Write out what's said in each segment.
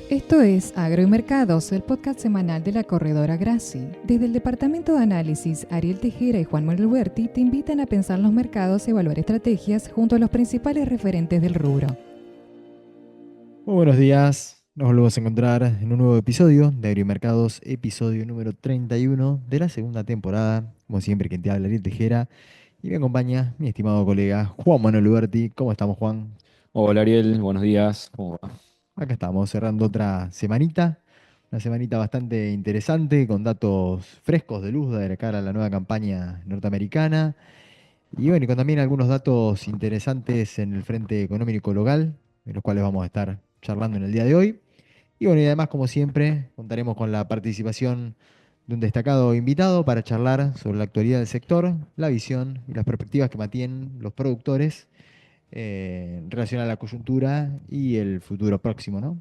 Esto es Agro y Mercados, el podcast semanal de la corredora Graci. Desde el departamento de análisis, Ariel Tejera y Juan Manuel Huerti te invitan a pensar los mercados y evaluar estrategias junto a los principales referentes del rubro. Muy buenos días, nos volvemos a encontrar en un nuevo episodio de Agro y Mercados, episodio número 31 de la segunda temporada. Como siempre, quien te habla, Ariel Tejera, y me acompaña mi estimado colega Juan Manuel Huerti. ¿Cómo estamos, Juan? Hola Ariel, buenos días. ¿Cómo va? Acá estamos cerrando otra semanita, una semanita bastante interesante con datos frescos de luz de cara a la nueva campaña norteamericana y bueno, y con también algunos datos interesantes en el frente económico local, de los cuales vamos a estar charlando en el día de hoy. Y bueno, y además, como siempre, contaremos con la participación de un destacado invitado para charlar sobre la actualidad del sector, la visión y las perspectivas que mantienen los productores en relación a la coyuntura y el futuro próximo, ¿no?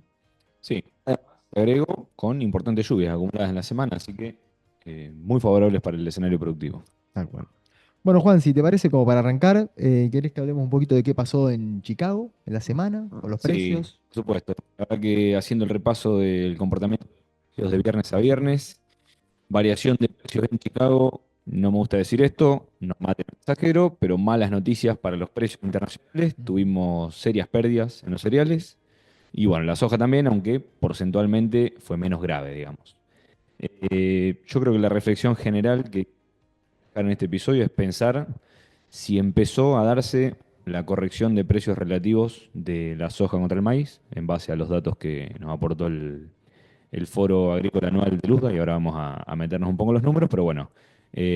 Sí, te agrego con importantes lluvias acumuladas en la semana, así que muy favorables para el escenario productivo. Tal cual. Bueno, Juan, si te parece, como para arrancar, ¿querés que hablemos un poquito de qué pasó en Chicago en la semana, con los Sí, precios? por supuesto. La verdad que haciendo el repaso del comportamiento de precios de viernes a viernes, variación de precios en Chicago, no me gusta decir esto, no mate el mensajero, pero malas noticias para los precios internacionales. Ujú. Tuvimos serias pérdidas en los cereales y bueno, la soja también, aunque porcentualmente fue menos grave, digamos. Yo creo que la reflexión general que en este episodio es pensar si empezó a darse la corrección de precios relativos de la soja contra el maíz, en base a los datos que nos aportó el Foro Agrícola Anual de Luzga, y ahora vamos a meternos un poco en los números, pero bueno,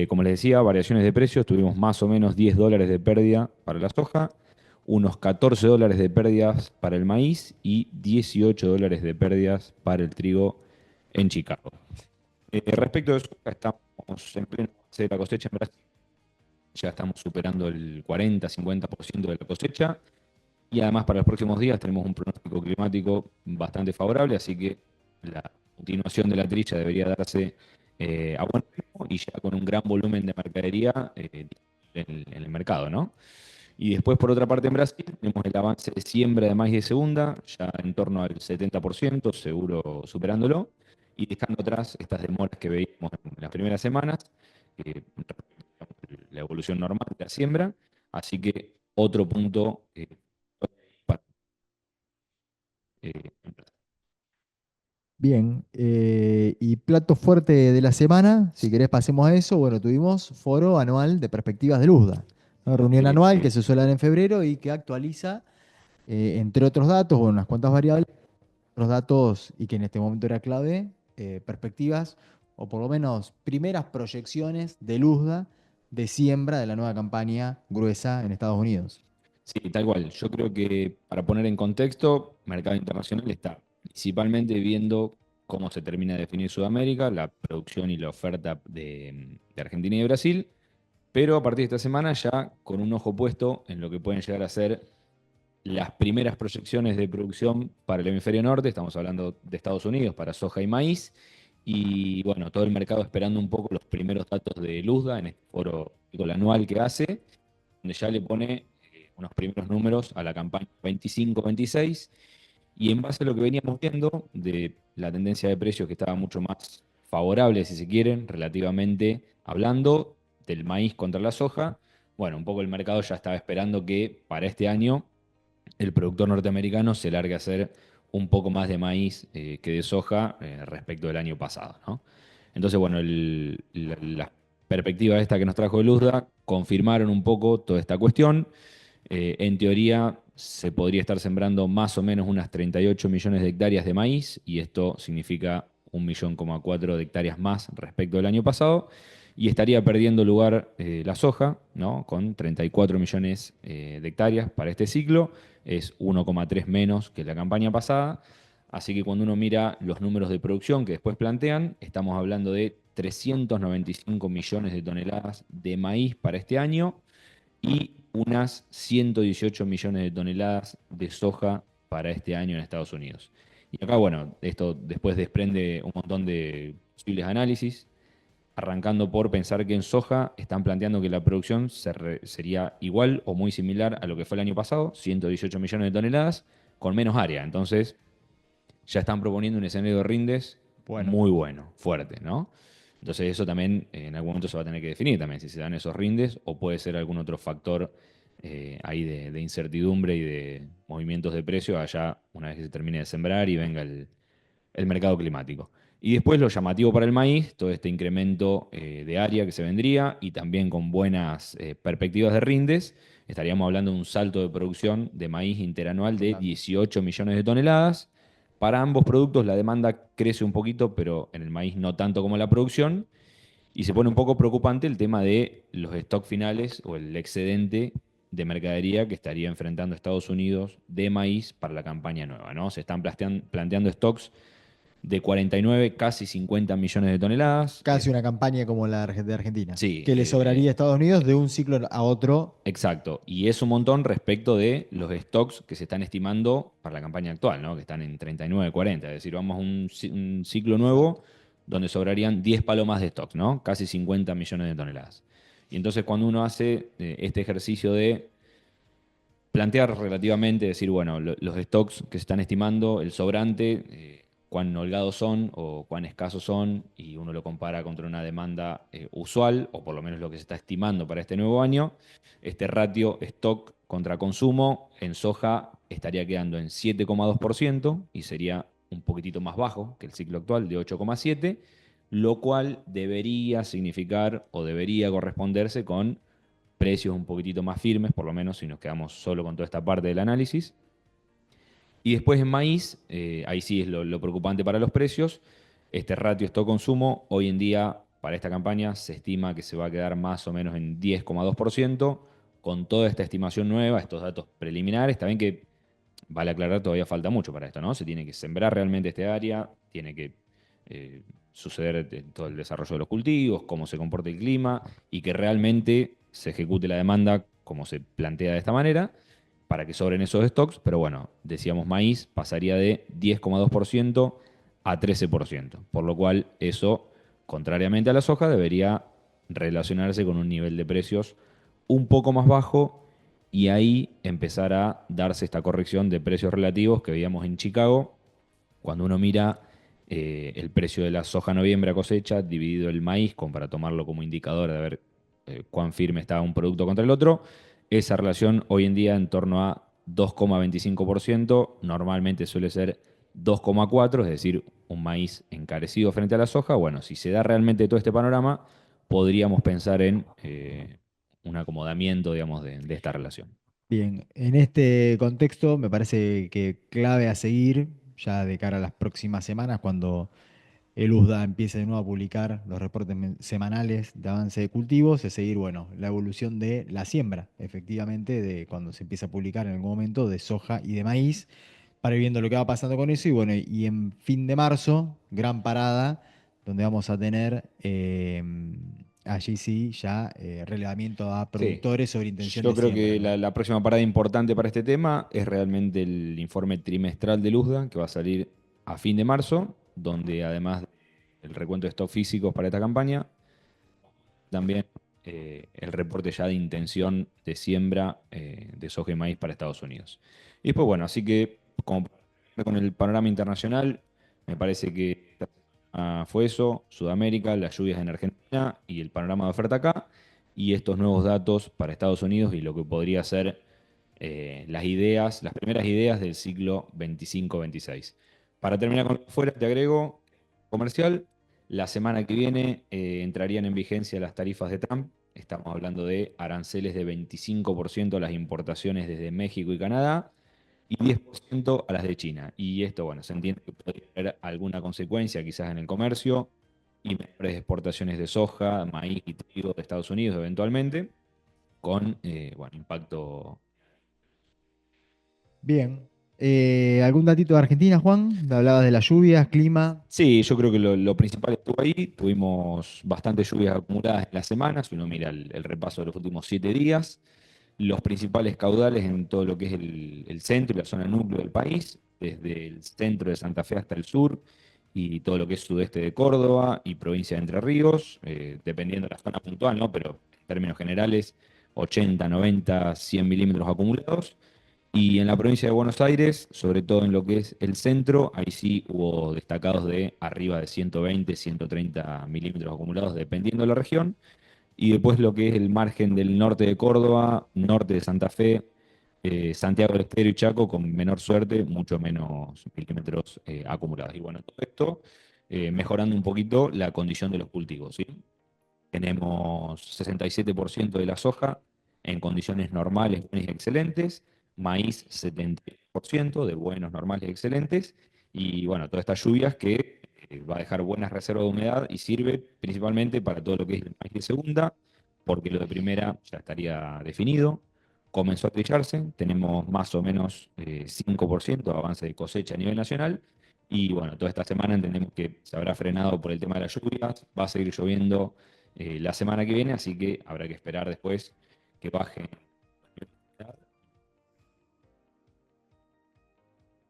como les decía, variaciones de precios, tuvimos más o menos $10 de pérdida para la soja, unos $14 de pérdidas para el maíz y $18 de pérdidas para el trigo en Chicago. Respecto de soja, estamos en pleno avance de la cosecha en Brasil. Ya estamos superando el 40-50% de la cosecha. Y además para los próximos días tenemos un pronóstico climático bastante favorable, así que la continuación de la trilla debería darse a buen ritmo y ya con un gran volumen de mercadería en el mercado, ¿no? Y después, por otra parte, en Brasil tenemos el avance de siembra de maíz de segunda, ya en torno al 70%, seguro superándolo, y dejando atrás estas demoras que veíamos en las primeras semanas, respecto a la evolución normal de la siembra. Así que otro punto para, eh, Bien, y plato fuerte de la semana, si querés pasemos a eso, bueno, tuvimos foro anual de perspectivas de Luzda, una reunión sí, anual que se suele dar en febrero y que actualiza, entre otros datos, o unas cuantas variables, otros datos y que en este momento era clave, perspectivas o por lo menos primeras proyecciones de Luzda de siembra de la nueva campaña gruesa en Estados Unidos. sí, tal cual. Yo creo que para poner en contexto, mercado internacional está principalmente viendo cómo se termina de definir Sudamérica, la producción y la oferta de Argentina y de Brasil, pero a partir de esta semana ya con un ojo puesto en lo que pueden llegar a ser las primeras proyecciones de producción para el hemisferio norte. Estamos hablando de Estados Unidos para soja y maíz, y bueno, todo el mercado esperando un poco los primeros datos de Luzda en este foro anual que hace, donde ya le pone unos primeros números a la campaña 25-26, y en base a lo que veníamos viendo de la tendencia de precios que estaba mucho más favorable, si se quieren, relativamente hablando, del maíz contra la soja, bueno, un poco el mercado ya estaba esperando que para este año el productor norteamericano se largue a hacer un poco más de maíz que de soja respecto del año pasado, ¿no? Entonces, bueno, la perspectiva esta que nos trajo de Luzda confirmaron un poco toda esta cuestión. En teoría, se podría estar sembrando más o menos unas 38 millones de hectáreas de maíz, y esto significa 1,4 millón de hectáreas más respecto del año pasado, y estaría perdiendo lugar la soja, ¿no? Con 34 millones de hectáreas para este ciclo, es 1,3 menos que la campaña pasada. Así que cuando uno mira los números de producción que después plantean, estamos hablando de 395 millones de toneladas de maíz para este año y unas 118 millones de toneladas de soja para este año en Estados Unidos. Y acá, bueno, esto después desprende un montón de posibles análisis, arrancando por pensar que en soja están planteando que la producción sería igual o muy similar a lo que fue el año pasado, 118 millones de toneladas, con menos área. Entonces, ya están proponiendo un escenario de rindes Bueno, muy bueno, fuerte, ¿no? Entonces eso también en algún momento se va a tener que definir también, si se dan esos rindes o puede ser algún otro factor ahí de incertidumbre y de movimientos de precio allá una vez que se termine de sembrar y venga el mercado climático. Y después lo llamativo para el maíz, todo este incremento de área que se vendría y también con buenas perspectivas de rindes, estaríamos hablando de un salto de producción de maíz interanual de 18 millones de toneladas. Para ambos productos la demanda crece un poquito, pero en el maíz no tanto como la producción. Y se pone un poco preocupante el tema de los stocks finales o el excedente de mercadería que estaría enfrentando Estados Unidos de maíz para la campaña nueva, ¿no? Se están planteando stocks de 49, casi 50 millones de toneladas. casi una campaña como la de Argentina, Sí, que le sobraría a Estados Unidos de un ciclo a otro. exacto. Y es un montón respecto de los stocks que se están estimando para la campaña actual, ¿no? Que están en 39, 40. Es decir, vamos a un ciclo nuevo donde sobrarían 10 palomas de stocks, ¿no? Casi 50 millones de toneladas. Y entonces cuando uno hace este ejercicio de plantear relativamente, decir, bueno, los stocks que se están estimando, el sobrante, cuán holgados son o cuán escasos son, y uno lo compara contra una demanda usual, o por lo menos lo que se está estimando para este nuevo año, este ratio stock contra consumo en soja estaría quedando en 7,2% y sería un poquitito más bajo que el ciclo actual de 8,7%, lo cual debería significar o debería corresponderse con precios un poquitito más firmes, por lo menos si nos quedamos solo con toda esta parte del análisis. Y después en maíz, ahí sí es lo preocupante para los precios. Este ratio stock-consumo hoy en día para esta campaña se estima que se va a quedar más o menos en 10,2%. Con toda esta estimación nueva, estos datos preliminares, también que vale aclarar, todavía falta mucho para esto, ¿no? Se tiene que sembrar realmente este área, tiene que suceder todo el desarrollo de los cultivos, cómo se comporta el clima y que realmente se ejecute la demanda como se plantea de esta manera para que sobren esos stocks. Pero bueno, decíamos maíz pasaría de 10,2% a 13%, por lo cual eso, contrariamente a la soja, debería relacionarse con un nivel de precios un poco más bajo y ahí empezar a darse esta corrección de precios relativos que veíamos en Chicago cuando uno mira el precio de la soja noviembre a cosecha dividido el maíz, como para tomarlo como indicador de ver cuán firme está un producto contra el otro. Esa relación hoy en día en torno a 2,25%, normalmente suele ser 2,4%, es decir, un maíz encarecido frente a la soja. Bueno, si se da realmente todo este panorama, podríamos pensar en un acomodamiento, digamos, de esta relación. Bien, en este contexto me parece que clave a seguir ya de cara a las próximas semanas cuando el USDA empiece de nuevo a publicar los reportes semanales de avance de cultivos, es seguir, bueno, la evolución de la siembra, efectivamente, de cuando se empieza a publicar en algún momento de soja y de maíz, para ir viendo lo que va pasando con eso. Y bueno, y en fin de marzo, gran parada, donde vamos a tener allí sí ya relevamiento a Sí, productores sobre intención yo de creo siembra, que ¿no? la próxima parada importante para este tema es realmente el informe trimestral del USDA, que va a salir a fin de marzo, donde además del recuento de stocks físicos para esta campaña, también el reporte ya de intención de siembra de soja y maíz para Estados Unidos. Y después, bueno, así que como con el panorama internacional, me parece que esta semana fue eso, Sudamérica, las lluvias en Argentina y el panorama de oferta acá, y estos nuevos datos para Estados Unidos y lo que podría ser las ideas, las primeras ideas del ciclo 25-26. Para terminar con fuera, te agrego comercial. La semana que viene entrarían en vigencia las tarifas de Trump. Estamos hablando de aranceles de 25% a las importaciones desde México y Canadá y 10% a las de China. Y esto, bueno, se entiende que podría haber alguna consecuencia quizás en el comercio y menores exportaciones de soja, maíz y trigo de Estados Unidos eventualmente, con, bueno, impacto. Bien. ¿Algún datito de Argentina, Juan? Hablabas de las lluvias, clima. Sí, yo creo que lo principal estuvo ahí. Tuvimos bastantes lluvias acumuladas en la semana. Si uno mira el repaso de los últimos 7 días, los principales caudales en todo lo que es el centro y la zona núcleo del país, desde el centro de Santa Fe hasta el sur y todo lo que es sudeste de Córdoba y provincia de Entre Ríos, dependiendo de la zona puntual, ¿no? Pero en términos generales, 80, 90, 100 milímetros acumulados. Y en la provincia de Buenos Aires, sobre todo en lo que es el centro, ahí sí hubo destacados de arriba de 120, 130 milímetros acumulados, dependiendo de la región. Y después lo que es el margen del norte de Córdoba, norte de Santa Fe, Santiago del Estero y Chaco, con menor suerte, mucho menos milímetros acumulados. Y bueno, todo esto mejorando un poquito la condición de los cultivos, ¿sí? Tenemos 67% de la soja en condiciones normales, buenas y excelentes, maíz 70% de buenos, normales y excelentes, y bueno, todas estas lluvias que va a dejar buenas reservas de humedad y sirve principalmente para todo lo que es el maíz de segunda, porque lo de primera ya estaría definido. Comenzó a trillarse, tenemos más o menos 5% de avance de cosecha a nivel nacional, y bueno, toda esta semana entendemos que se habrá frenado por el tema de las lluvias, va a seguir lloviendo la semana que viene, así que habrá que esperar después que baje.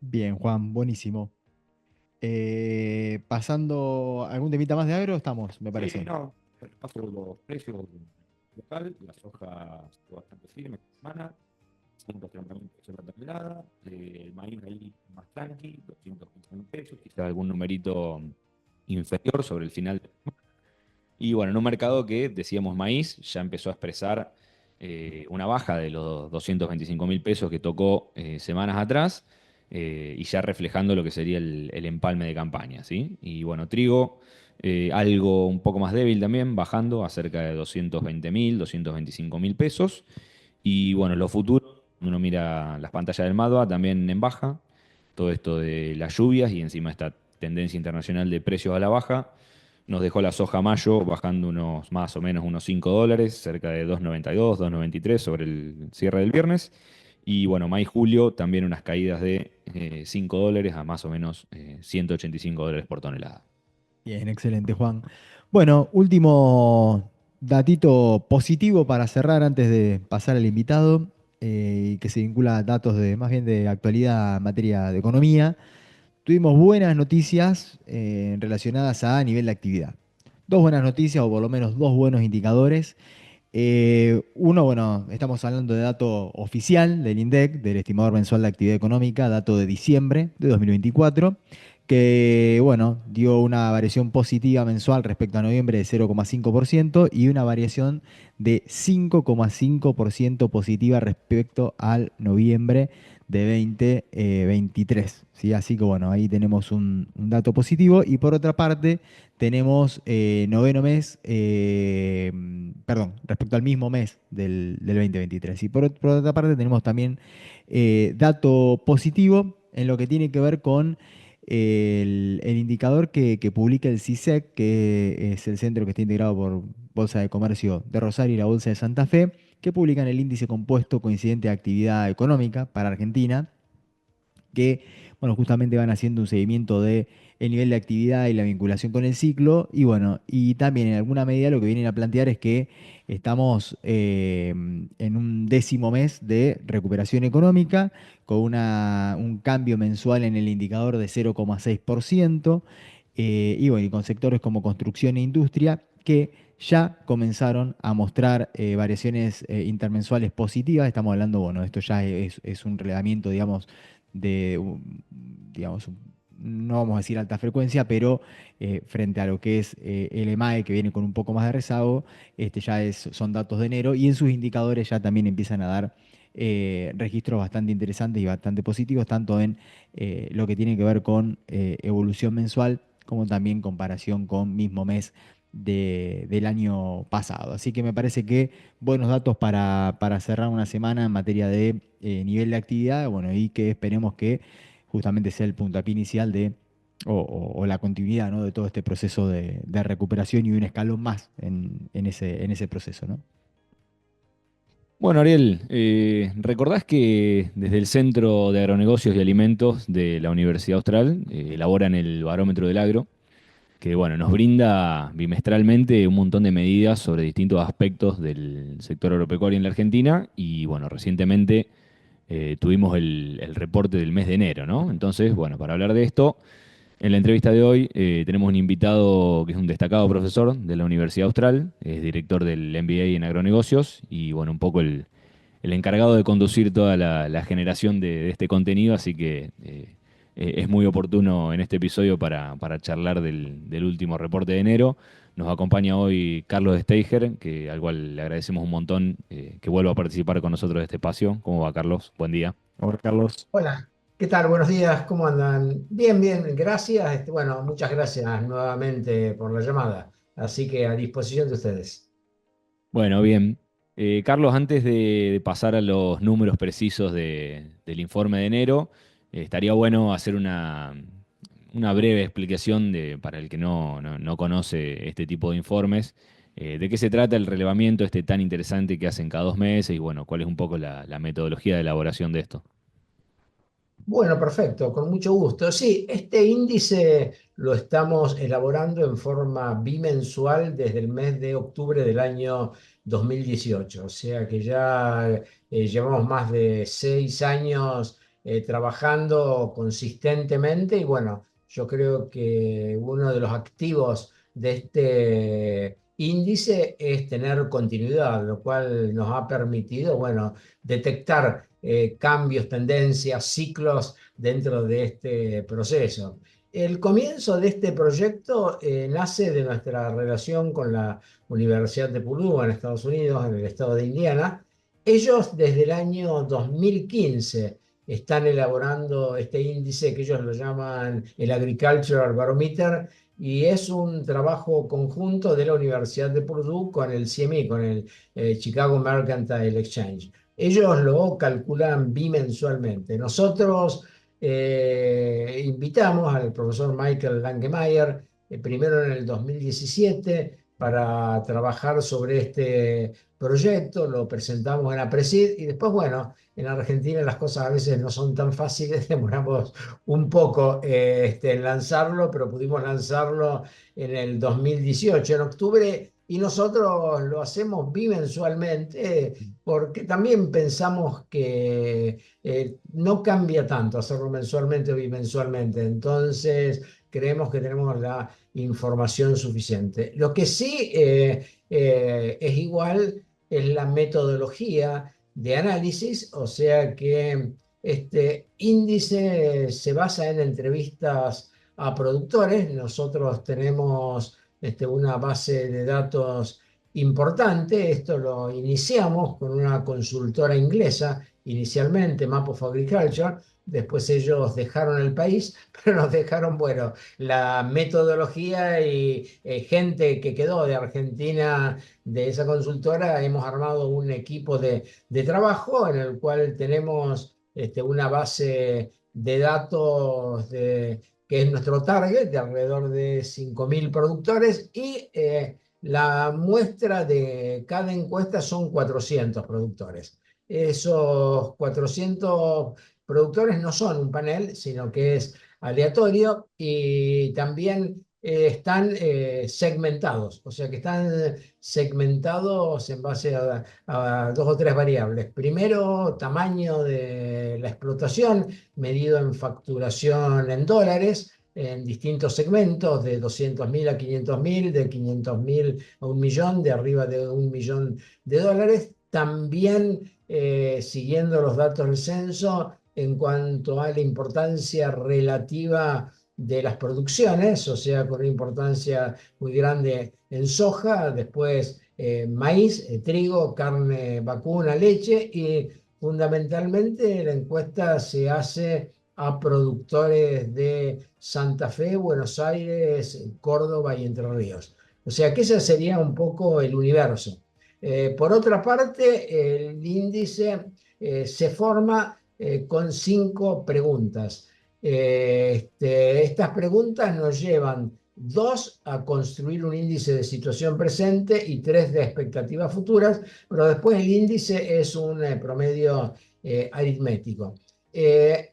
Bien, Juan, buenísimo. Pasando algún temita más de agro, estamos, me Sí, parece. no, paso los precios local, la soja estuvo bastante firme esta semana, 130.000 pesos la tonelada, el maíz ahí más tranqui, 215.000 pesos, quizá algún numerito inferior sobre el final. Y bueno, en un mercado que, decíamos maíz, ya empezó a expresar una baja de los 225.000 pesos que tocó semanas atrás, y ya reflejando lo que sería el empalme de campaña, ¿sí? Y bueno, trigo, algo un poco más débil también, bajando a cerca de 220.000, 225.000 pesos. Y bueno, los futuros, uno mira las pantallas del MADOA también en baja, todo esto de las lluvias y encima esta tendencia internacional de precios a la baja, nos dejó la soja mayo bajando unos más o menos unos $5, cerca de 2,92, 2,93 sobre el cierre del viernes. Y bueno, maíz julio también unas caídas de $5 a más o menos $185 por tonelada. Bien, excelente, Juan. Bueno, último datito positivo para cerrar antes de pasar al invitado, que se vincula a datos de más bien de actualidad en materia de economía. Tuvimos buenas noticias relacionadas a nivel de actividad. Dos buenas noticias, o por lo menos dos buenos indicadores. Uno, bueno, estamos hablando de dato oficial del INDEC, del estimador mensual de actividad económica, dato de diciembre de 2024, que, bueno, dio una variación positiva mensual respecto a noviembre de 0,5% y una variación de 5,5% positiva respecto al noviembre de 2023. ¿Sí? Así que, bueno, ahí tenemos un dato positivo. Y por otra parte, tenemos noveno mes, perdón, respecto al mismo mes del 2023. Y por otra parte tenemos también dato positivo en lo que tiene que ver con el indicador que publica el CISEC, que es el centro que está integrado por Bolsa de Comercio de Rosario y la Bolsa de Santa Fe, que publican el índice compuesto coincidente de actividad económica para Argentina, que, bueno, justamente van haciendo un seguimiento de el nivel de actividad y la vinculación con el ciclo. Y bueno, y también en alguna medida lo que vienen a plantear es que estamos en un décimo mes de recuperación económica, con un cambio mensual en el indicador de 0,6%, y bueno, y con sectores como construcción e industria que ya comenzaron a mostrar variaciones intermensuales positivas. Estamos hablando, bueno, esto ya es un relevamiento, digamos, digamos, no vamos a decir alta frecuencia, pero frente a lo que es el EMAE, que viene con un poco más de rezago, son datos de enero y en sus indicadores ya también empiezan a dar registros bastante interesantes y bastante positivos, tanto en lo que tiene que ver con evolución mensual, como también comparación con mismo mes del año pasado. Así que me parece que buenos datos para cerrar una semana en materia de nivel de actividad, bueno, y que esperemos que justamente sea el puntapié inicial o la continuidad, ¿no? De todo este proceso de recuperación y un escalón más en ese proceso, ¿no? Bueno, Ariel, ¿recordás que desde el Centro de Agronegocios y Alimentos de la Universidad Austral elaboran el Barómetro del Agro? Que bueno, nos brinda bimestralmente un montón de medidas sobre distintos aspectos del sector agropecuario en la Argentina y bueno, recientemente tuvimos el reporte del mes de enero, ¿no? Entonces, bueno, para hablar de esto, en la entrevista de hoy tenemos un invitado que es un destacado profesor de la Universidad Austral, es director del MBA en agronegocios y bueno, un poco el encargado de conducir toda la generación de este contenido, así que es muy oportuno en este episodio para charlar del último reporte de enero. Nos acompaña hoy Carlos Steiger, al cual le agradecemos un montón que vuelva a participar con nosotros de este espacio. ¿Cómo va, Carlos? Buen día. Hola, Carlos. Hola, ¿qué tal? Buenos días, ¿cómo andan? Bien, bien, gracias. Bueno, muchas gracias nuevamente por la llamada. Así que a disposición de ustedes. Bueno, bien. Carlos, antes de pasar a los números precisos del informe de enero, estaría bueno hacer una breve explicación para el que no conoce este tipo de informes, de qué se trata el relevamiento este tan interesante que hacen cada 2 meses y bueno, cuál es un poco la metodología de elaboración de esto. Bueno, perfecto, con mucho gusto. Sí, este índice lo estamos elaborando en forma bimensual desde el mes de octubre del año 2018. O sea que ya llevamos más de 6 años trabajando consistentemente y bueno, yo creo que uno de los activos de este índice es tener continuidad, lo cual nos ha permitido, bueno, detectar cambios, tendencias, ciclos dentro de este proceso. El comienzo de este proyecto nace de nuestra relación con la Universidad de Purdue en Estados Unidos, en el estado de Indiana. Ellos desde el año 2015 están elaborando este índice que ellos lo llaman el Agricultural Barometer, y es un trabajo conjunto de la Universidad de Purdue con el CME, con el Chicago Mercantile Exchange. Ellos lo calculan bimensualmente. Nosotros invitamos al profesor Michael Langemeyer, primero en el 2017, para trabajar sobre este proyecto. Lo presentamos en APRESID y después, bueno, en Argentina las cosas a veces no son tan fáciles, demoramos un poco en lanzarlo, pero pudimos lanzarlo en el 2018, en octubre, y nosotros lo hacemos bimensualmente porque también pensamos que no cambia tanto hacerlo mensualmente o bimensualmente. Entonces, creemos que tenemos la información suficiente. Lo que sí es igual es la metodología de análisis, o sea que este índice se basa en entrevistas a productores. Nosotros tenemos una base de datos importante. Esto lo iniciamos con una consultora inglesa, inicialmente Map of Agriculture. Después ellos dejaron el país, pero nos dejaron, bueno, la metodología y gente que quedó de Argentina de esa consultora. Hemos armado un equipo de trabajo en el cual tenemos una base de datos que es nuestro target, de alrededor de 5.000 productores, y la muestra de cada encuesta son 400 productores. Esos 400 productores no son un panel, sino que es aleatorio, y también están segmentados, o sea que están segmentados en base a 2 o 3 variables. Primero, tamaño de la explotación, medido en facturación en dólares, en distintos segmentos, de 200.000 a 500.000, de 500.000 a 1.000.000, de arriba de 1.000.000 de dólares. También siguiendo los datos del censo en cuanto a la importancia relativa de las producciones, o sea, con una importancia muy grande en soja, después maíz, trigo, carne vacuna, leche, y fundamentalmente la encuesta se hace a productores de Santa Fe, Buenos Aires, Córdoba y Entre Ríos. O sea que ese sería un poco el universo. Por otra parte, el índice se forma con 5 preguntas. Estas preguntas nos llevan 2 a construir un índice de situación presente y 3 de expectativas futuras, pero después el índice es un promedio aritmético. El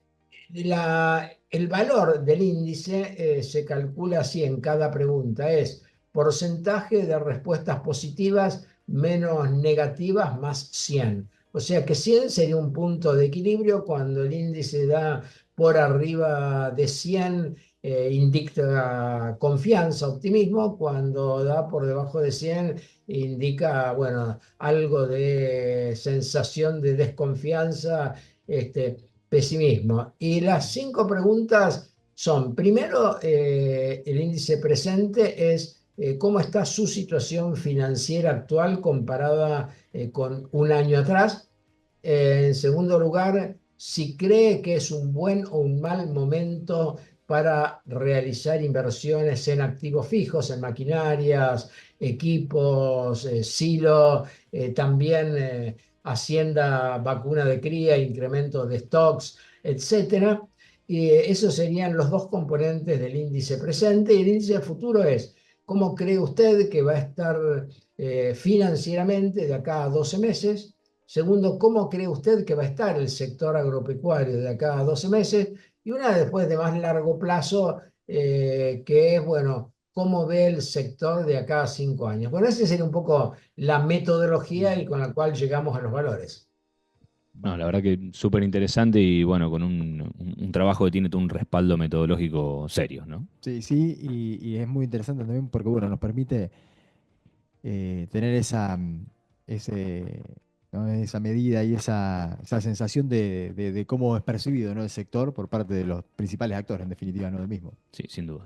valor del índice se calcula así en cada pregunta: es porcentaje de respuestas positivas menos negativas más 100. O sea que 100 sería un punto de equilibrio. Cuando el índice da por arriba de 100 indica confianza, optimismo, cuando da por debajo de 100 indica, bueno, algo de sensación de desconfianza, pesimismo. Y las 5 preguntas son, primero, el índice presente es cómo está su situación financiera actual comparada con un año atrás. En segundo lugar, si cree que es un buen o un mal momento para realizar inversiones en activos fijos, en maquinarias, equipos, silo, también hacienda vacuna de cría, incremento de stocks, etcétera. Y esos serían los 2 componentes del índice presente. Y el índice futuro es cómo cree usted que va a estar financieramente de acá a 12 meses. Segundo, ¿cómo cree usted que va a estar el sector agropecuario de acá a 12 meses? Y una después de más largo plazo, que es, bueno, ¿cómo ve el sector de acá a 5 años? Bueno, esa sería un poco la metodología y con la cual llegamos a los valores. No, la verdad que súper interesante y bueno, con un trabajo que tiene todo un respaldo metodológico serio, ¿no? Sí, sí, y es muy interesante también porque, bueno, nos permite tener ese, ¿no? Esa medida y esa sensación de cómo es percibido, ¿no? El sector por parte de los principales actores, en definitiva, no del mismo. Sí, sin duda.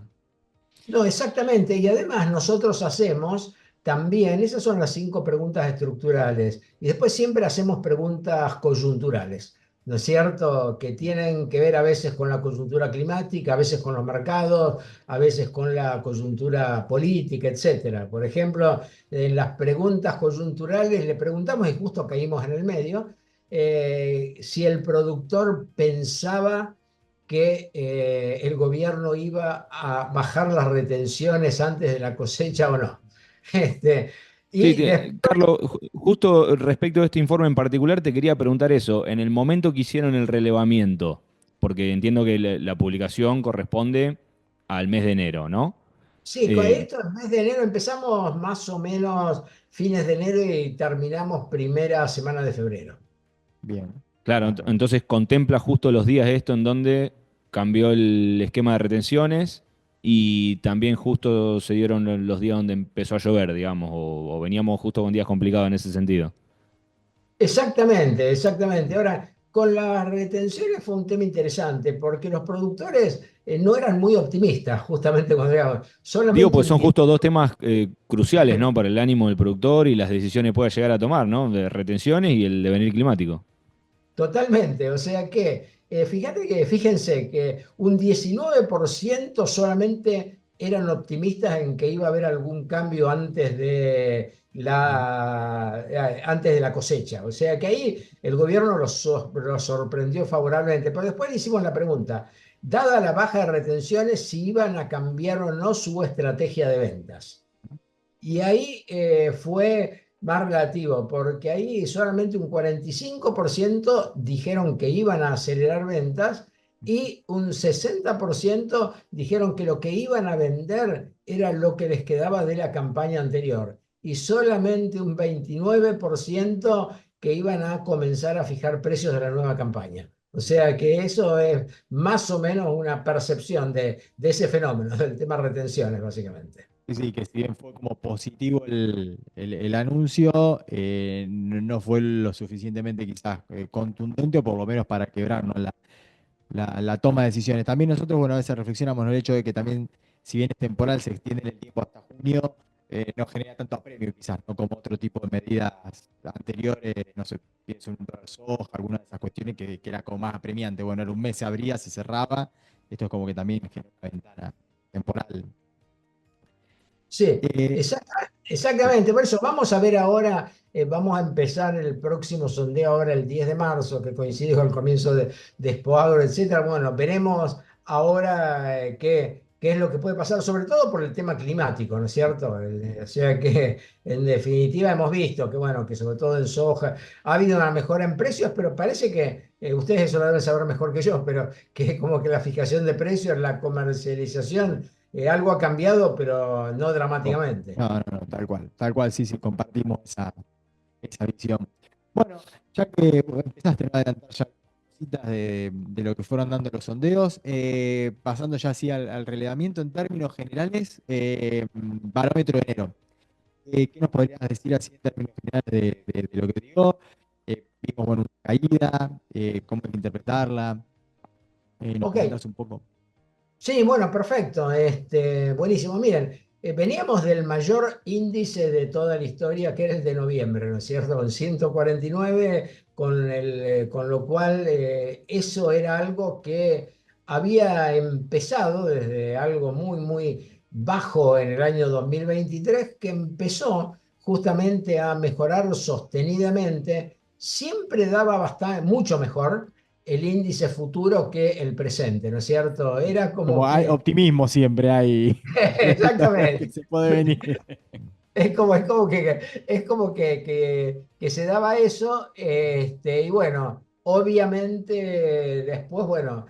No, exactamente. Y además nosotros hacemos también, esas son las 5 preguntas estructurales, y después siempre hacemos preguntas coyunturales, ¿no es cierto? Que tienen que ver a veces con la coyuntura climática, a veces con los mercados, a veces con la coyuntura política, etcétera. Por ejemplo, en las preguntas coyunturales le preguntamos, y justo caímos en el medio, si el productor pensaba que el gobierno iba a bajar las retenciones antes de la cosecha o no. Este, Sí, y después, Carlos, justo respecto a este informe en particular, te quería preguntar eso. En el momento que hicieron el relevamiento, porque entiendo que la publicación corresponde al mes de enero, ¿no? sí, con Eh, esto el mes de enero empezamos más o menos fines de enero y terminamos primera semana de febrero. Bien. claro, Bárbaro. entonces contempla justo los días de esto en donde cambió el esquema de retenciones y también justo se dieron los días donde empezó a llover, digamos, o veníamos justo con días complicados en ese sentido. Exactamente, exactamente. Ahora, con las retenciones fue un tema interesante porque los productores no eran muy optimistas, justamente cuando digamos, Digo, solamente pues un son 10. justo dos temas cruciales, ¿no? Para el ánimo del productor y las decisiones que pueda llegar a tomar, ¿no? De retenciones y el devenir climático. Totalmente, o sea que fíjense que un 19% solamente eran optimistas en que iba a haber algún cambio Mm. antes de la cosecha. O sea que ahí el gobierno los sorprendió favorablemente. Pero después le hicimos la pregunta, dada la baja de retenciones, si iban a cambiar o no su estrategia de ventas. Y ahí fue más relativo, porque ahí solamente un 45% dijeron que iban a acelerar ventas y un 60% dijeron que lo que iban a vender era lo que les quedaba de la campaña anterior. Y solamente un 29% que iban a comenzar a fijar precios de la nueva campaña. O sea que eso es más o menos una percepción de ese fenómeno, del tema retenciones, básicamente. Sí, sí, que si bien fue como positivo el anuncio, no fue lo suficientemente quizás contundente o por lo menos para quebrarnos la toma de decisiones. También nosotros, bueno, a veces reflexionamos en el hecho de que también, si bien es temporal, se extiende en el tiempo hasta junio, no genera tanto apremio quizás, no como otro tipo de medidas anteriores, no sé, pienso en un dólar soja, alguna de esas cuestiones que era como más apremiante. Bueno, era un mes se abría, se cerraba, esto es como que también genera una ventana temporal. Sí, Eh, sí. exactamente. Por eso vamos a ver ahora, vamos a empezar el próximo sondeo ahora el 10 de marzo, que coincide con el comienzo de Expoagro, etcétera. Bueno, veremos ahora qué es lo que puede pasar, sobre todo por el tema climático, ¿no es cierto? O sea que en definitiva hemos visto que, bueno, que sobre todo en soja ha habido una mejora en precios, pero parece que ustedes eso lo deben saber mejor que yo, pero que como que la fijación de precios, la comercialización algo ha cambiado, pero no No, dramáticamente. no, tal cual, sí, sí, compartimos esa visión. Bueno, ya que empezaste a adelantar ya visitas de lo que fueron dando los sondeos. Pasando ya así al relevamiento en términos generales, barómetro de enero. ¿Qué nos podrías decir así en términos generales de lo que digo? Vimos bueno, una caída, cómo hay que interpretarla. ¿Nos Ok, comentás un poco? sí, bueno, perfecto. Buenísimo. Miren, veníamos del mayor índice de toda la historia, que era el de noviembre, ¿no es cierto? Con 149, con lo cual eso era algo que había empezado desde algo muy, muy bajo en el año 2023, que empezó justamente a mejorar sostenidamente. Siempre daba bastante, mucho mejor el índice futuro que el presente, ¿no es cierto? Era como Como hay que, optimismo siempre hay que exactamente, se puede venir. es como que se daba eso, y bueno, obviamente después, bueno,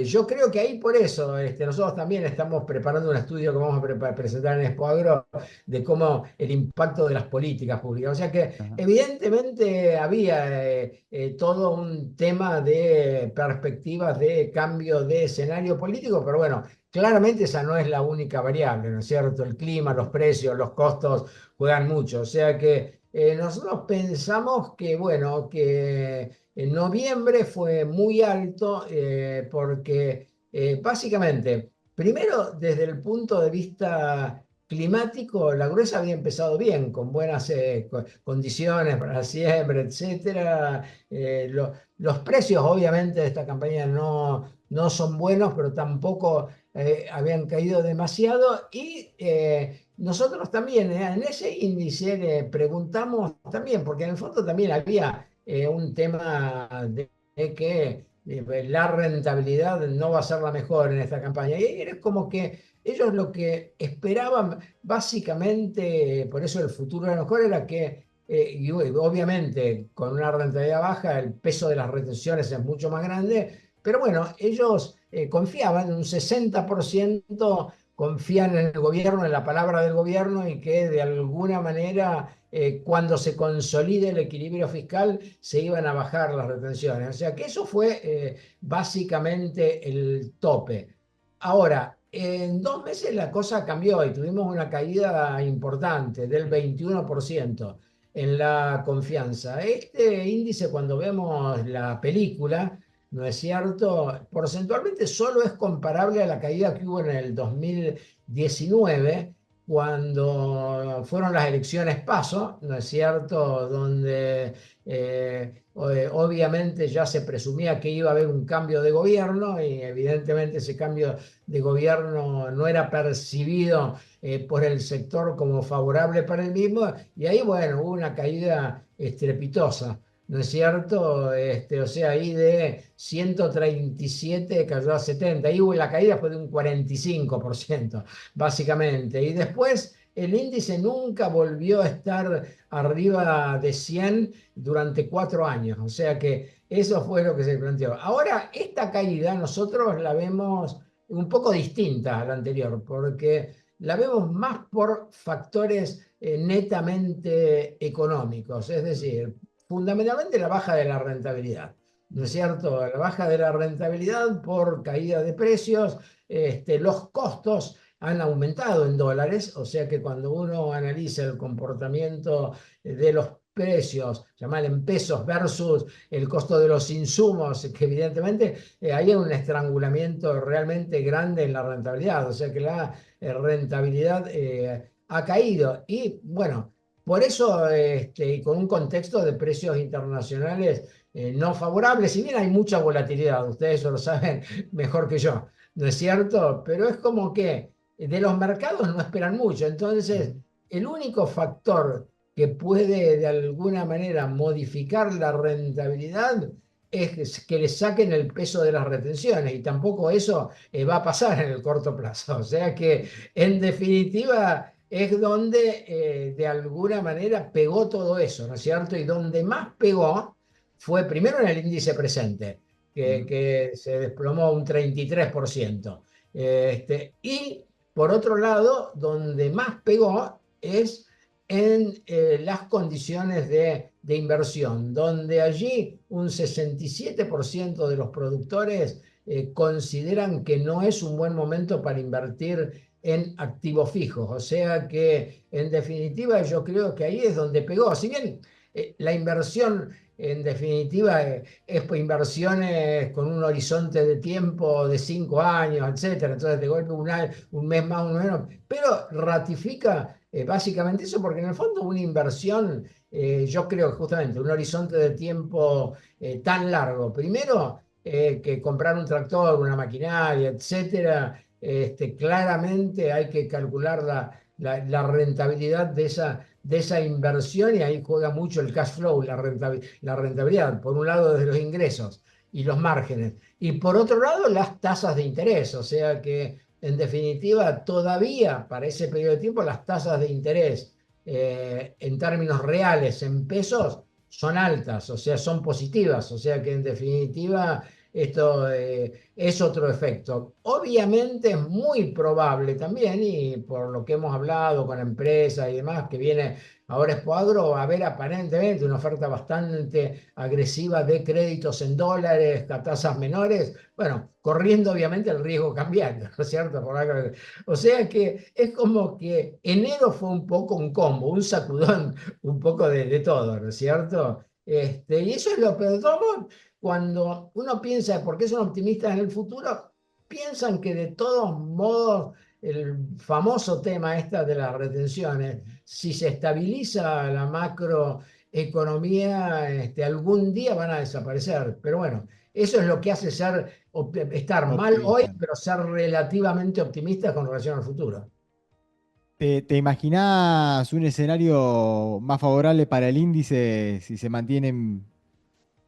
yo creo que ahí por eso, nosotros también estamos preparando un estudio que vamos a presentar en Expoagro de cómo el impacto de las políticas públicas. O sea que Ajá. evidentemente había todo un tema de perspectivas de cambio de escenario político, pero bueno. Claramente esa no es la única variable, ¿no es cierto? El clima, los precios, los costos juegan mucho. O sea que nosotros pensamos que, bueno, que en noviembre fue muy alto porque básicamente, primero desde el punto de vista climático, la gruesa había empezado bien, con buenas condiciones para la siembra, etcétera. Los precios, obviamente, de esta campaña no son buenos, pero tampoco habían caído demasiado y nosotros también en ese índice le preguntamos también, porque en el fondo también había un tema de que la rentabilidad no va a ser la mejor en esta campaña. Y era como que ellos lo que esperaban básicamente, por eso el futuro era mejor, era que, y obviamente con una rentabilidad baja, el peso de las retenciones es mucho más grande, pero bueno, ellos confiaban, un 60% confían en el gobierno, en la palabra del gobierno y que de alguna manera cuando se consolide el equilibrio fiscal se iban a bajar las retenciones. O sea que eso fue básicamente el tope. Ahora, en 2 meses la cosa cambió y tuvimos una caída importante del 21% en la confianza. Este índice, cuando vemos la película, ¿no es cierto? Porcentualmente solo es comparable a la caída que hubo en el 2019, cuando fueron las elecciones PASO, ¿no es cierto? Donde obviamente ya se presumía que iba a haber un cambio de gobierno y evidentemente ese cambio de gobierno no era percibido por el sector como favorable para el mismo y ahí, bueno, hubo una caída estrepitosa. ¿No es cierto? O sea, ahí de 137 cayó a 70. Ahí la caída fue de un 45%, básicamente. Y después el índice nunca volvió a estar arriba de 100 durante 4 años. O sea que eso fue lo que se planteó. Ahora, esta caída nosotros la vemos un poco distinta a la anterior, porque la vemos más por factores netamente económicos, es decir, fundamentalmente la baja de la rentabilidad, ¿no es cierto? La baja de la rentabilidad por caída de precios, los costos han aumentado en dólares, o sea que cuando uno analiza el comportamiento de los precios, llamar en pesos versus el costo de los insumos, que evidentemente hay un estrangulamiento realmente grande en la rentabilidad, o sea que la rentabilidad ha caído y bueno, por eso, y con un contexto de precios internacionales no favorables, si bien hay mucha volatilidad, ustedes eso lo saben mejor que yo, ¿no es cierto? Pero es como que de los mercados no esperan mucho, entonces el único factor que puede de alguna manera modificar la rentabilidad es que le saquen el peso de las retenciones y tampoco eso va a pasar en el corto plazo. O sea que en definitiva es donde de alguna manera pegó todo eso, ¿no es cierto? Y donde más pegó fue primero en el índice presente, que se desplomó un 33%. Y por otro lado, donde más pegó es en las condiciones de de inversión, donde allí un 67% de los productores consideran que no es un buen momento para invertir en activos fijos. O sea que, en definitiva, yo creo que ahí es donde pegó. Si bien la inversión, en definitiva, es inversiones con un horizonte de tiempo de 5 años, etcétera. Entonces, de golpe un mes más, un menos, pero ratifica básicamente eso, porque en el fondo una inversión, yo creo que justamente un horizonte de tiempo tan largo, primero que comprar un tractor, una maquinaria, etcétera, claramente hay que calcular la rentabilidad de esa inversión, y ahí juega mucho el cash flow, la rentabilidad, por un lado desde los ingresos y los márgenes, y por otro lado las tasas de interés. O sea que, en definitiva, todavía para ese periodo de tiempo las tasas de interés en términos reales, en pesos, son altas, o sea, son positivas. O sea que, en definitiva, esto es otro efecto. Obviamente es muy probable también, y por lo que hemos hablado con empresas y demás, que viene ahora Expoagro, va a haber aparentemente una oferta bastante agresiva de créditos en dólares a tasas menores, bueno, corriendo obviamente el riesgo cambiario, ¿no es cierto? O sea que es como que enero fue un poco un combo, un sacudón, un poco de todo, ¿no es cierto? Y eso es lo peor. Cuando uno piensa por qué son optimistas en el futuro, piensan que de todos modos el famoso tema esta de las retenciones, si se estabiliza la macroeconomía, algún día van a desaparecer. Pero bueno, eso es lo que hace estar mal hoy, Optimista. pero ser relativamente optimistas con relación al futuro. ¿Te imaginás un escenario más favorable para el índice si se mantienen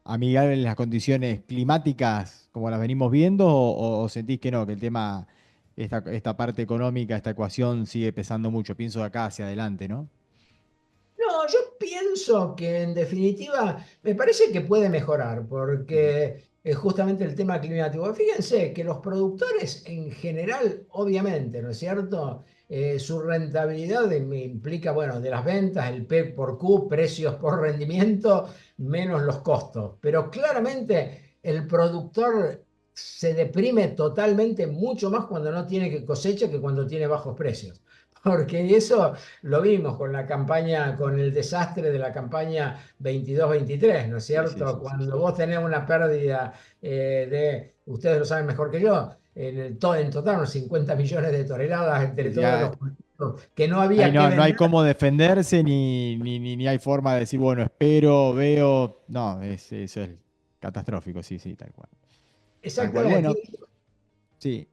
amigables las condiciones climáticas como las venimos viendo, o sentís que no, que el tema, esta parte económica, esta ecuación sigue pesando mucho? Pienso de acá hacia adelante, ¿no? No, yo pienso que, en definitiva, me parece que puede mejorar, Ujú. porque justamente el tema climático. Fíjense que los productores en general, obviamente, ¿no es cierto? Su rentabilidad implica, bueno, de las ventas, el P por Q, precios por rendimiento, menos los costos. Pero claramente el productor se deprime totalmente mucho más cuando no tiene que cosecha que cuando tiene bajos precios. Porque eso lo vimos con la campaña, con el desastre de la campaña 22-23, ¿no es Sí, sí, cierto? sí, sí, Cuando sí. vos tenés una pérdida ustedes lo saben mejor que yo, en total unos 50 millones de toneladas entre Sí, todos los ya, cultivos que no ahí había que no hay vender. cómo defenderse ni hay forma de decir, bueno, espero, veo. No, eso es catastrófico, sí, sí, tal cual. Tal cual. Exactamente. Bueno, sí.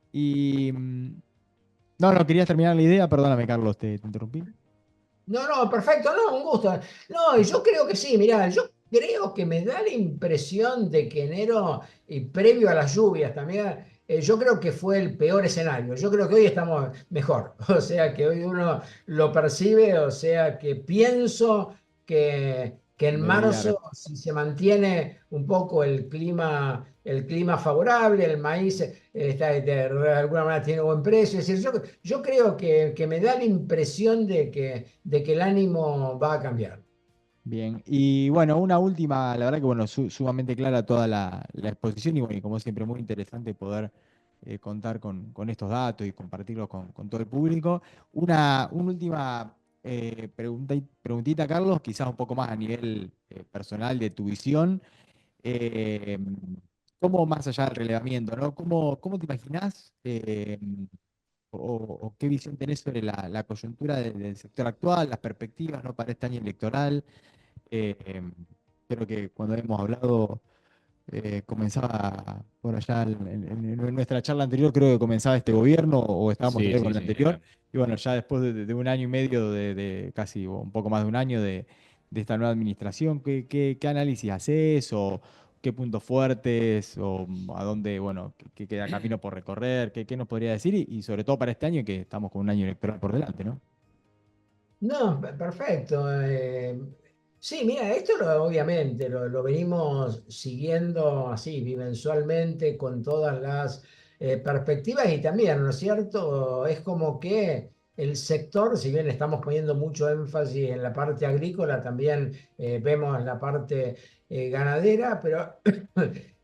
No, no, querías terminar la idea, perdóname, Carlos, te interrumpí. No, no, perfecto, no, un gusto. No, y yo creo que sí, mirá, yo creo que me da la impresión de que enero, y previo a las lluvias también, yo creo que fue el peor escenario. Yo creo que hoy estamos mejor, o sea que hoy uno lo percibe, o sea que pienso que en Debería. marzo, si se mantiene un poco el clima favorable, el maíz está, de alguna manera tiene buen precio. Es decir, yo creo que me da la impresión de que el ánimo va a cambiar. Bien, y bueno, una última, la verdad que bueno, sumamente clara toda la exposición, y bueno, y como siempre muy interesante poder contar con estos datos y compartirlos con todo el público. Una última preguntita, Carlos, quizás un poco más a nivel personal de tu visión. Eh, ¿Cómo, más allá del relevamiento, ¿no? ¿Cómo te imaginás o qué visión tenés sobre la coyuntura del sector actual, las perspectivas, ¿no? Para este año electoral? Eh, Creo que cuando hemos hablado, comenzaba por allá en nuestra charla anterior, creo que comenzaba este gobierno, o estábamos Sí, todavía con sí, el sí, ni anterior. hablar. Y bueno, ya después de un año y medio, de casi o un poco más de un año de esta nueva administración, ¿qué análisis haces, o qué puntos fuertes, o a dónde, bueno, qué queda camino por recorrer? ¿Qué nos podría decir? Y sobre todo para este año, que estamos con un año electoral por delante, ¿no? No, perfecto. Sí, mira, esto obviamente lo venimos siguiendo así, bimensualmente, con todas las perspectivas, y también, ¿no es cierto? Es como que el sector, si bien estamos poniendo mucho énfasis en la parte agrícola, también vemos la parte ganadera, pero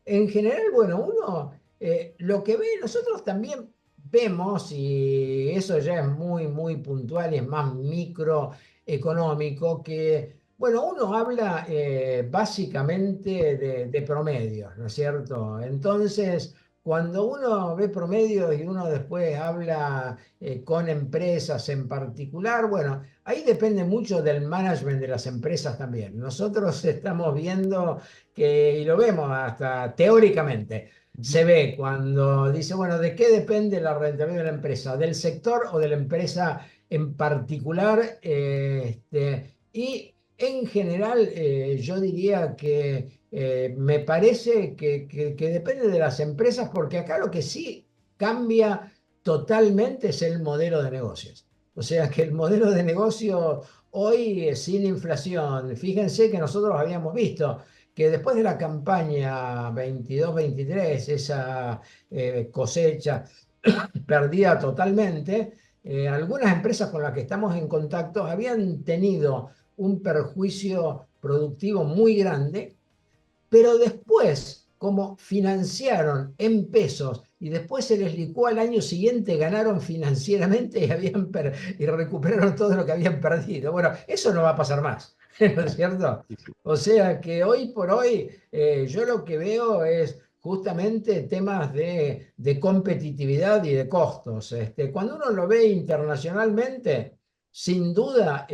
en general, bueno, uno lo que ve, nosotros también vemos, y eso ya es muy, muy puntual y es más microeconómico, que, bueno, uno habla básicamente de promedios, ¿no es cierto? Entonces, cuando uno ve promedios y uno después habla con empresas en particular, bueno, ahí depende mucho del management de las empresas también. Nosotros estamos viendo que, y lo vemos hasta teóricamente, se ve cuando dice, bueno, ¿de qué depende la rentabilidad de la empresa? ¿Del sector o de la empresa en particular? Y en general, yo diría que me parece que depende de las empresas, porque acá lo que sí cambia totalmente es el modelo de negocios. O sea que el modelo de negocio hoy es sin inflación. Fíjense que nosotros habíamos visto que después de la campaña 22-23, esa cosecha perdida totalmente, algunas empresas con las que estamos en contacto habían tenido un perjuicio productivo muy grande, pero después, como financiaron en pesos y después se les licuó al año siguiente, ganaron financieramente y recuperaron todo lo que habían perdido. Bueno, eso no va a pasar más, ¿no es cierto? Sí, sí. O sea que hoy por hoy yo lo que veo es justamente temas de competitividad y de costos. Cuando uno lo ve internacionalmente, sin duda,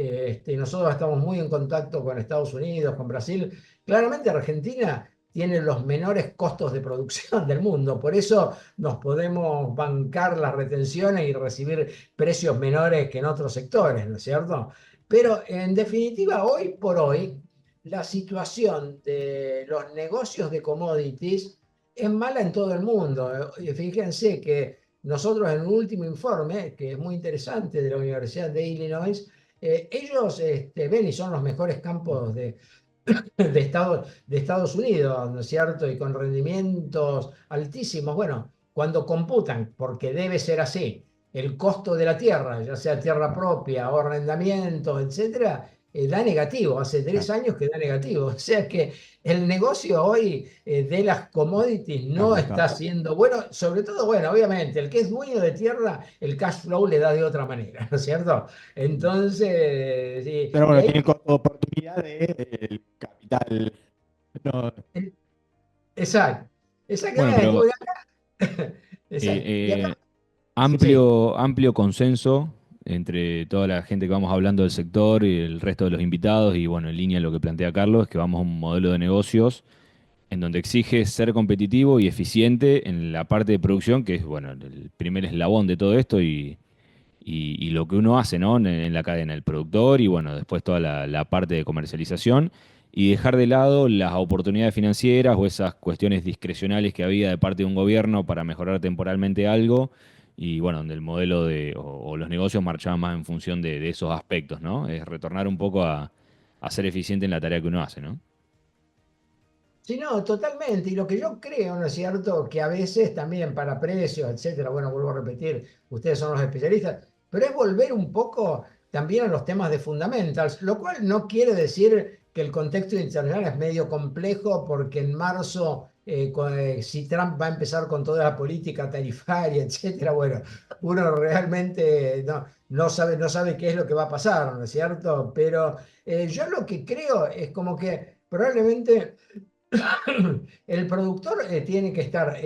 nosotros estamos muy en contacto con Estados Unidos, con Brasil. Claramente Argentina tiene los menores costos de producción del mundo, por eso nos podemos bancar las retenciones y recibir precios menores que en otros sectores, ¿no es cierto? Pero en definitiva, hoy por hoy, la situación de los negocios de commodities es mala en todo el mundo. Fíjense que nosotros en un último informe, que es muy interesante, de la Universidad de Illinois, ellos ven y son los mejores campos de Estados Unidos, ¿no es cierto? Y con rendimientos altísimos. Bueno, cuando computan, porque debe ser así, el costo de la tierra, ya sea tierra propia o arrendamiento, etcétera, da negativo. Hace 3 años que da negativo. O sea que el negocio hoy de las commodities no está siendo bueno. Sobre todo, bueno, obviamente, el que es dueño de tierra, el cash flow le da de otra manera, ¿no es cierto? Entonces, sí, Pero y bueno, ahí tiene el costo de oportunidad del capital. No, exacto, Bueno, exactamente. pero Exacto. Y acá, eh, sí, sí, amplio consenso entre toda la gente que vamos hablando del sector y el resto de los invitados, y bueno, en línea lo que plantea Carlos, es que vamos a un modelo de negocios en donde exige ser competitivo y eficiente en la parte de producción, que es, bueno, el primer eslabón de todo esto y lo que uno hace, ¿no? En la cadena, el productor y, bueno, después toda la parte de comercialización, y dejar de lado las oportunidades financieras o esas cuestiones discrecionales que había de parte de un gobierno para mejorar temporalmente algo, y, bueno, donde el modelo o los negocios marchaban más en función de esos aspectos, ¿no? Es retornar un poco a ser eficiente en la tarea que uno hace, ¿no? sí, no, totalmente. Y lo que yo creo, ¿no es cierto? Que a veces también para precios, etcétera, bueno, vuelvo a repetir, ustedes son los especialistas, pero es volver un poco también a los temas de fundamentals, lo cual no quiere decir que el contexto internacional es medio complejo, porque en marzo, si Trump va a empezar con toda la política tarifaria, etcétera, bueno, uno realmente no sabe qué es lo que va a pasar, ¿no es cierto? Pero yo lo que creo es como que probablemente el productor tiene que estar,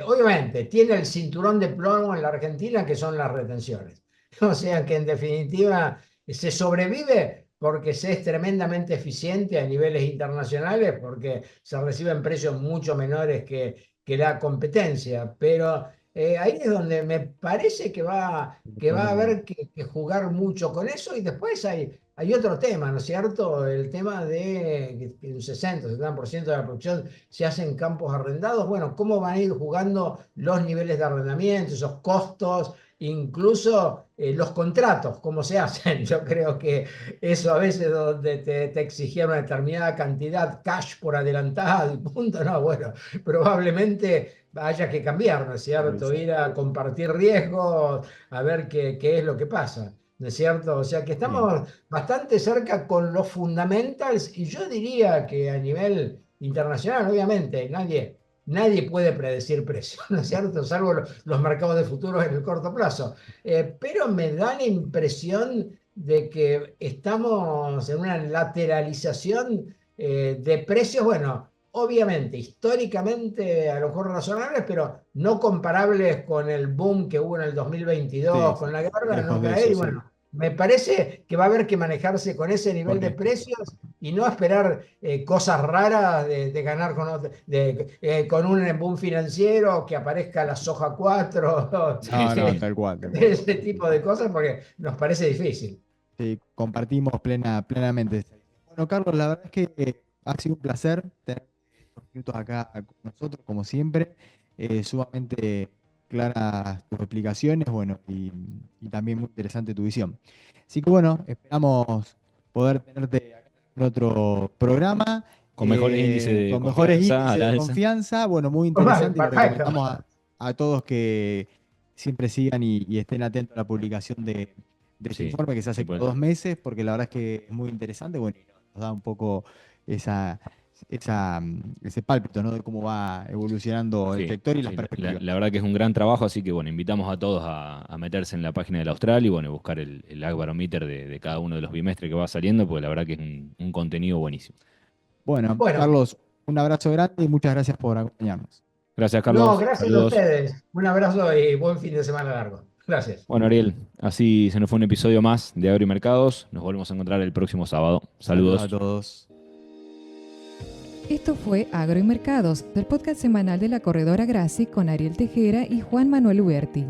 obviamente, tiene el cinturón de plomo en la Argentina, que son las retenciones. O sea que en definitiva se sobrevive porque se es tremendamente eficiente a niveles internacionales, porque se reciben precios mucho menores que la competencia. Pero ahí es donde me parece que va a haber que jugar mucho con eso. Y después hay otro tema, ¿no es cierto? El tema de que un 60-70% de la producción se hace en campos arrendados. Bueno, ¿cómo van a ir jugando los niveles de arrendamiento, esos costos, incluso los contratos, cómo se hacen? Yo creo que eso a veces donde te exigían una determinada cantidad cash por adelantado y punto, no, bueno, probablemente haya que cambiar, ¿no es cierto? Ir a compartir riesgos, a ver qué es lo que pasa. ¿no es cierto? O sea que estamos bastante cerca con los fundamentals y yo diría que a nivel internacional, obviamente, nadie puede predecir precios, ¿no es cierto? Salvo los mercados de futuros en el corto plazo. Pero me da la impresión de que estamos en una lateralización de precios, bueno, obviamente, históricamente a lo mejor razonables, pero no comparables con el boom que hubo en el 2022, Sí, con sí, la guerra, lejos no de caer. eso, Y sí. bueno, me parece que va a haber que manejarse con ese nivel de Correcto. precios y no esperar cosas raras de ganar con un boom financiero, que aparezca la soja 4, Sí, No, no, sí. tal cual, tal cual. ese tipo de cosas, porque nos parece difícil. Sí, compartimos plenamente. Bueno, Carlos, la verdad es que ha sido un placer tener unos minutos acá con nosotros, como siempre. Sumamente claras tus explicaciones, bueno, y también muy interesante tu visión. Así que bueno, esperamos poder tenerte acá en otro programa, Con mejores índices de con mejores confianza a índices la de alza. confianza. Bueno, muy interesante y le Perfecto. recomendamos a todos que siempre sigan y estén atentos a la publicación de este Sí, informe que se sí, hace pues. cada 2 meses, porque la verdad es que es muy interesante, bueno, y nos da un poco ese pálpito, ¿no? De cómo va evolucionando el Sí, sector y las sí, perspectivas. la verdad que es un gran trabajo, así que bueno, invitamos a todos a meterse en la página del Austral y bueno, buscar el Ag Barometer de cada uno de los bimestres que va saliendo, porque la verdad que es un contenido buenísimo. Bueno, Bueno, Carlos, un abrazo grande y muchas gracias por acompañarnos. Gracias, no, Carlos. gracias a Saludos. ustedes. Un abrazo y buen fin de semana largo. Gracias. Bueno, Ariel, así se nos fue un episodio más de Agro y Mercados. Nos volvemos a encontrar el próximo sábado. Saludos a Saludos. todos. Esto fue Agro y Mercados, del podcast semanal de la corredora Graci con Ariel Tejera y Juan Manuel Huberti.